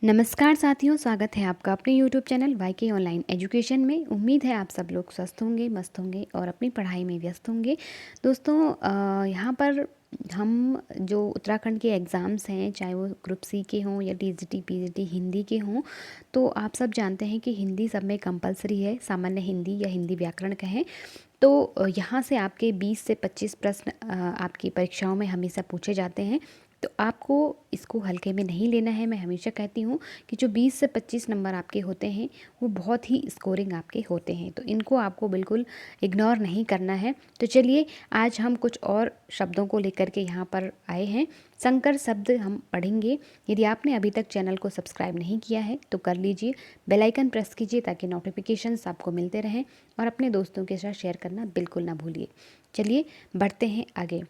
नमस्कार साथियों, स्वागत है आपका अपने YouTube चैनल वाईके ऑनलाइन एजुकेशन में। उम्मीद है आप सब लोग स्वस्थ होंगे, मस्त होंगे और अपनी पढ़ाई में व्यस्त होंगे। दोस्तों, यहाँ पर हम जो उत्तराखंड के एग्ज़ाम्स हैं, चाहे वो ग्रुप सी के हों या टीजीटी पीजीटी हिंदी के हों, तो आप सब जानते हैं कि हिंदी सब में कंपलसरी है। सामान्य हिंदी या हिंदी व्याकरण कहें तो यहाँ से आपके 20 से 25 प्रश्न आपकी परीक्षाओं में हमेशा पूछे जाते हैं। तो आपको इसको हल्के में नहीं लेना है। मैं हमेशा कहती हूँ कि जो 20 से 25 नंबर आपके होते हैं वो बहुत ही स्कोरिंग आपके होते हैं, तो इनको आपको बिल्कुल इग्नोर नहीं करना है। तो चलिए, आज हम कुछ और शब्दों को लेकर के यहाँ पर आए हैं। संकर शब्द हम पढ़ेंगे। यदि आपने अभी तक चैनल को सब्सक्राइब नहीं किया है तो कर लीजिए, बेल आइकन प्रेस कीजिए ताकि नोटिफिकेशंस आपको मिलते रहें और अपने दोस्तों के साथ शेयर करना बिल्कुल ना भूलिए। चलिए बढ़ते हैं आगे।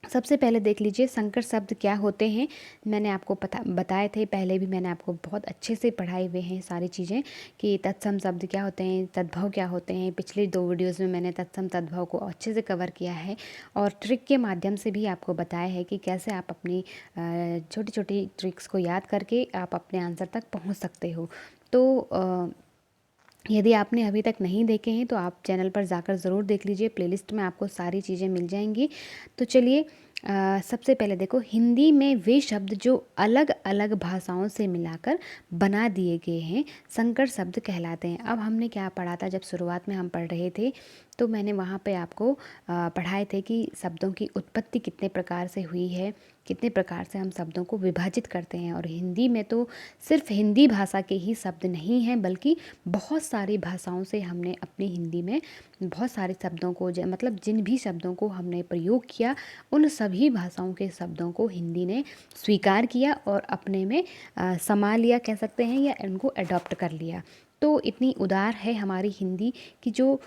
सबसे पहले देख लीजिए संकर शब्द क्या होते हैं। मैंने आपको बताए थे, पहले भी मैंने आपको बहुत अच्छे से पढ़ाए हुए हैं सारी चीज़ें कि तत्सम शब्द क्या होते हैं, तद्भव क्या होते हैं। पिछली 2 वीडियोज़ में मैंने तत्सम तद्भव को अच्छे से कवर किया है और ट्रिक के माध्यम से भी आपको बताया है कि कैसे आप अपनी छोटी छोटी ट्रिक्स को याद करके आप अपने आंसर तक पहुँच सकते हो। तो यदि आपने अभी तक नहीं देखे हैं तो आप चैनल पर जाकर ज़रूर देख लीजिए, प्लेलिस्ट में आपको सारी चीज़ें मिल जाएंगी। तो चलिए, सबसे पहले देखो, हिंदी में वे शब्द जो अलग अलग भाषाओं से मिलाकर बना दिए गए हैं संकर शब्द कहलाते हैं। अब हमने क्या पढ़ा था, जब शुरुआत में हम पढ़ रहे थे तो मैंने वहाँ पे आपको पढ़ाए थे कि शब्दों की उत्पत्ति कितने प्रकार से हुई है, कितने प्रकार से हम शब्दों को विभाजित करते हैं। और हिंदी में तो सिर्फ हिंदी भाषा के ही शब्द नहीं हैं, बल्कि बहुत सारी भाषाओं से हमने अपनी हिंदी में बहुत सारे शब्दों को मतलब जिन भी शब्दों को हमने प्रयोग किया, उन सभी भाषाओं के शब्दों को हिंदी ने स्वीकार किया और अपने में समा लिया कह सकते हैं, या इनको अडॉप्ट कर लिया। तो इतनी उदार है हमारी हिंदी कि जो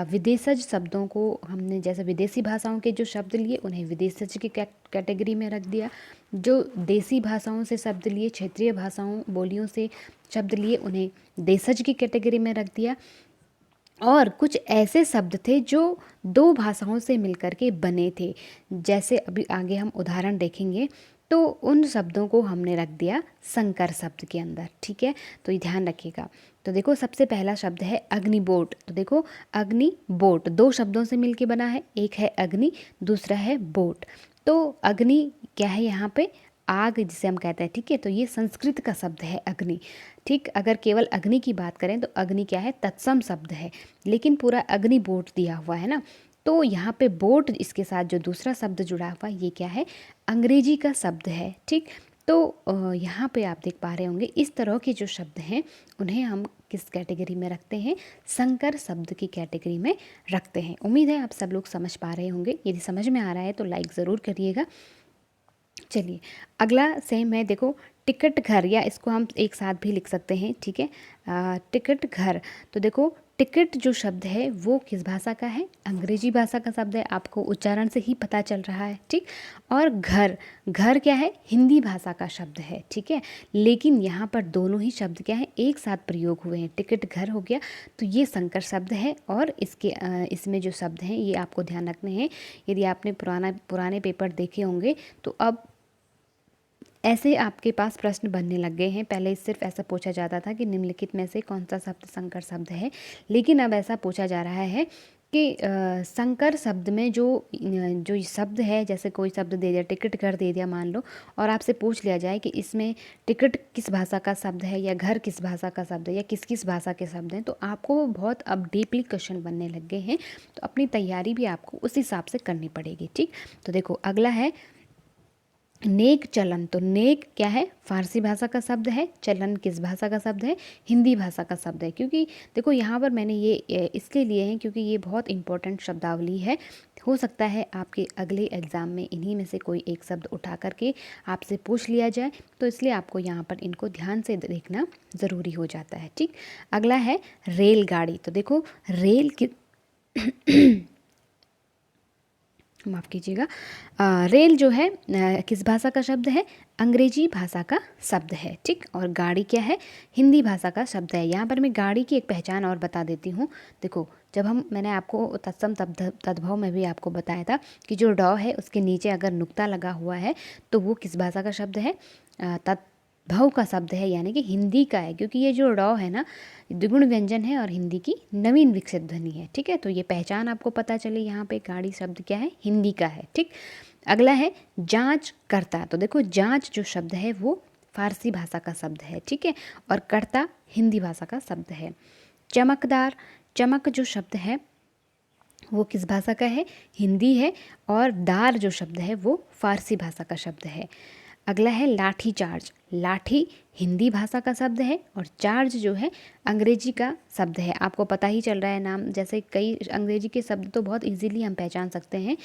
विदेशज शब्दों को हमने, जैसे विदेशी भाषाओं के जो शब्द लिए उन्हें विदेशज की कैटेगरी में रख दिया, जो देसी भाषाओं से शब्द लिए, क्षेत्रीय भाषाओं बोलियों से शब्द लिए, उन्हें देशज की कैटेगरी में रख दिया। और कुछ ऐसे शब्द थे जो 2 भाषाओं से मिलकर के बने थे, जैसे अभी आगे हम उदाहरण देखेंगे, तो उन शब्दों को हमने रख दिया संकर शब्द के अंदर। ठीक है, तो ये ध्यान रखिएगा। तो देखो, सबसे पहला शब्द है अग्निबोट। तो देखो, अग्नि बोट 2 शब्दों से मिलके बना है, एक है अग्नि, दूसरा है बोट। तो अग्नि क्या है यहाँ पे, आग जिसे हम कहते हैं। ठीक है, तो ये संस्कृत का शब्द है अग्नि। ठीक, अगर केवल अग्नि की बात करें तो अग्नि क्या है, तत्सम शब्द है, लेकिन पूरा अग्नि बोट दिया हुआ है ना। तो यहाँ पे बोट, इसके साथ जो दूसरा शब्द जुड़ा हुआ ये क्या है, अंग्रेजी का शब्द है। ठीक, तो यहाँ पे आप देख पा रहे होंगे इस तरह के जो शब्द हैं उन्हें हम किस कैटेगरी में रखते हैं, संकर शब्द की कैटेगरी में रखते हैं। उम्मीद है आप सब लोग समझ पा रहे होंगे। यदि समझ में आ रहा है तो लाइक ज़रूर करिएगा। चलिए, अगला सेम है, देखो, टिकट घर, या इसको हम एक साथ भी लिख सकते हैं। ठीक है, टिकट घर। तो देखो, टिकट जो शब्द है वो किस भाषा का है, अंग्रेजी भाषा का शब्द है, आपको उच्चारण से ही पता चल रहा है। ठीक, और घर, घर क्या है, हिंदी भाषा का शब्द है। ठीक है, लेकिन यहाँ पर दोनों ही शब्द क्या है, एक साथ प्रयोग हुए हैं। टिकट घर हो गया तो ये संकर शब्द है, और इसमें जो शब्द हैं ये आपको ध्यान रखने हैं। यदि आपने पुराने पेपर देखे होंगे तो अब ऐसे आपके पास प्रश्न बनने लग गए हैं। पहले सिर्फ ऐसा पूछा जाता था कि निम्नलिखित में से कौन सा शब्द संकर शब्द है, लेकिन अब ऐसा पूछा जा रहा है कि संकर शब्द में जो शब्द है, जैसे कोई शब्द दे दिया, टिकट घर दे दिया मान लो, और आपसे पूछ लिया जाए कि इसमें टिकट किस भाषा का शब्द है, या घर किस भाषा का शब्द है, या किस किस भाषा के शब्द हैं, तो आपको बहुत अब डीपली क्वेश्चन बनने लग गए हैं। तो अपनी तैयारी भी आपको उस हिसाब से करनी पड़ेगी। ठीक, तो देखो, अगला है नेक चलन। तो नेक क्या है, फारसी भाषा का शब्द है, चलन किस भाषा का शब्द है, हिंदी भाषा का शब्द है। क्योंकि देखो, यहाँ पर मैंने ये इसलिए लिए हैं क्योंकि ये बहुत इंपॉर्टेंट शब्दावली है। हो सकता है आपके अगले एग्ज़ाम में इन्हीं में से कोई एक शब्द उठा करके आपसे पूछ लिया जाए, तो इसलिए आपको यहाँ पर इनको ध्यान से देखना ज़रूरी हो जाता है। ठीक, अगला है रेलगाड़ी। तो देखो, रेल की माफ़ कीजिएगा, रेल जो है किस भाषा का शब्द है, अंग्रेजी भाषा का शब्द है। ठीक, और गाड़ी क्या है, हिंदी भाषा का शब्द है। यहाँ पर मैं गाड़ी की एक पहचान और बता देती हूँ। देखो, मैंने आपको तत्सम तद्भव में भी आपको बताया था कि जो डॉ है उसके नीचे अगर नुक्ता लगा हुआ है तो वो किस भाषा का शब्द है, भव का शब्द है, यानी कि हिंदी का है, क्योंकि ये जो ड़ है ना द्विगुण व्यंजन है और हिंदी की नवीन विकसित ध्वनि है। ठीक है, तो ये पहचान आपको पता चली, यहाँ पे गाड़ी शब्द क्या है, हिंदी का है। ठीक, अगला है जांच करता। तो देखो जांच जो शब्द है वो फारसी भाषा का शब्द है। ठीक है, और करता हिंदी भाषा का शब्द है। चमकदार, चमक जो शब्द है वो किस भाषा का है, हिंदी है, और दार जो शब्द है वो फारसी भाषा का शब्द है। अगला है लाठी चार्ज। लाठी हिंदी भाषा का शब्द है और चार्ज जो है अंग्रेजी का शब्द है। आपको पता ही चल रहा है नाम, जैसे कई अंग्रेजी के शब्द तो बहुत इजीली हम पहचान सकते हैं,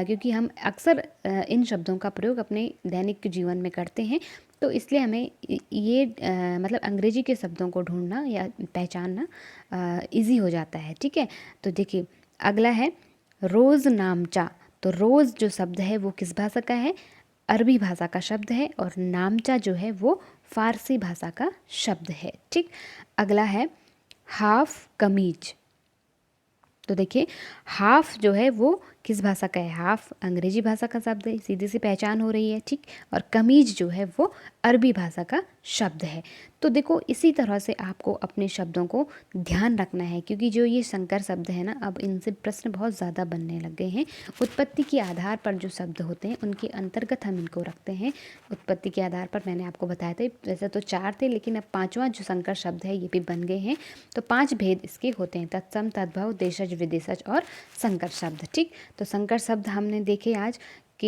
क्योंकि हम अक्सर इन शब्दों का प्रयोग अपने दैनिक जीवन में करते हैं। तो इसलिए हमें ये मतलब अंग्रेजी के शब्दों को ढूंढना या पहचानना इजी हो जाता है। ठीक है, तो देखिए अगला है रोज़ नामचा। तो रोज़ जो शब्द है वो किस भाषा का है, अरबी भाषा का शब्द है, और नामचा जो है वो फारसी भाषा का शब्द है। ठीक, अगला है हाफ कमीज। तो देखिए हाफ जो है वो किस भाषा का है, हाफ अंग्रेजी भाषा का शब्द है, सीधी सी पहचान हो रही है। ठीक, और कमीज जो है वो अरबी भाषा का शब्द है। तो देखो इसी तरह से आपको अपने शब्दों को ध्यान रखना है, क्योंकि जो ये संकर शब्द है ना, अब इनसे प्रश्न बहुत ज़्यादा बनने लग गए हैं। उत्पत्ति के आधार पर जो शब्द होते हैं उनके अंतर्गत हम इनको रखते हैं। उत्पत्ति के आधार पर मैंने आपको बताया था, वैसे तो 4 थे, लेकिन अब 5वां जो संकर शब्द है ये भी बन गए हैं। तो 5 भेद इसके होते हैं, तत्सम, तद्भव, देशज, विदेशज और संकर शब्द। ठीक, तो संकर शब्द हमने देखे आज कि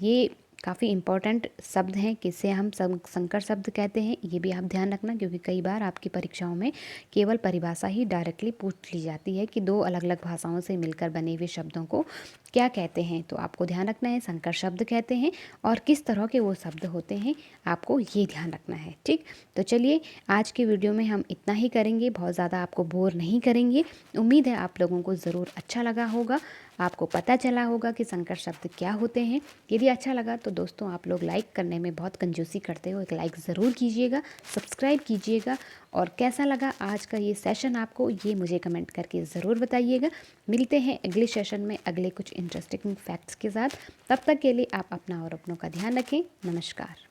ये काफ़ी इम्पॉर्टेंट शब्द हैं, किसे हम संकर शब्द कहते हैं, ये भी आप ध्यान रखना, क्योंकि कई बार आपकी परीक्षाओं में केवल परिभाषा ही डायरेक्टली पूछ ली जाती है कि 2 अलग अलग भाषाओं से मिलकर बने हुए शब्दों को क्या कहते हैं। तो आपको ध्यान रखना है संकर शब्द कहते हैं, और किस तरह के वो शब्द होते हैं आपको ये ध्यान रखना है। ठीक, तो चलिए आज की वीडियो में हम इतना ही करेंगे, बहुत ज़्यादा आपको बोर नहीं करेंगे। उम्मीद है आप लोगों को ज़रूर अच्छा लगा होगा, आपको पता चला होगा कि संकर शब्द क्या होते हैं। यदि अच्छा लगा तो दोस्तों आप लोग लाइक करने में बहुत कंजूसी करते हो, एक लाइक ज़रूर कीजिएगा, सब्सक्राइब कीजिएगा, और कैसा लगा आज का ये सेशन आपको, ये मुझे कमेंट करके ज़रूर बताइएगा। मिलते हैं अगले सेशन में अगले कुछ इंटरेस्टिंग फैक्ट्स के साथ। तब तक के लिए आप अपना और अपनों का ध्यान रखें। नमस्कार।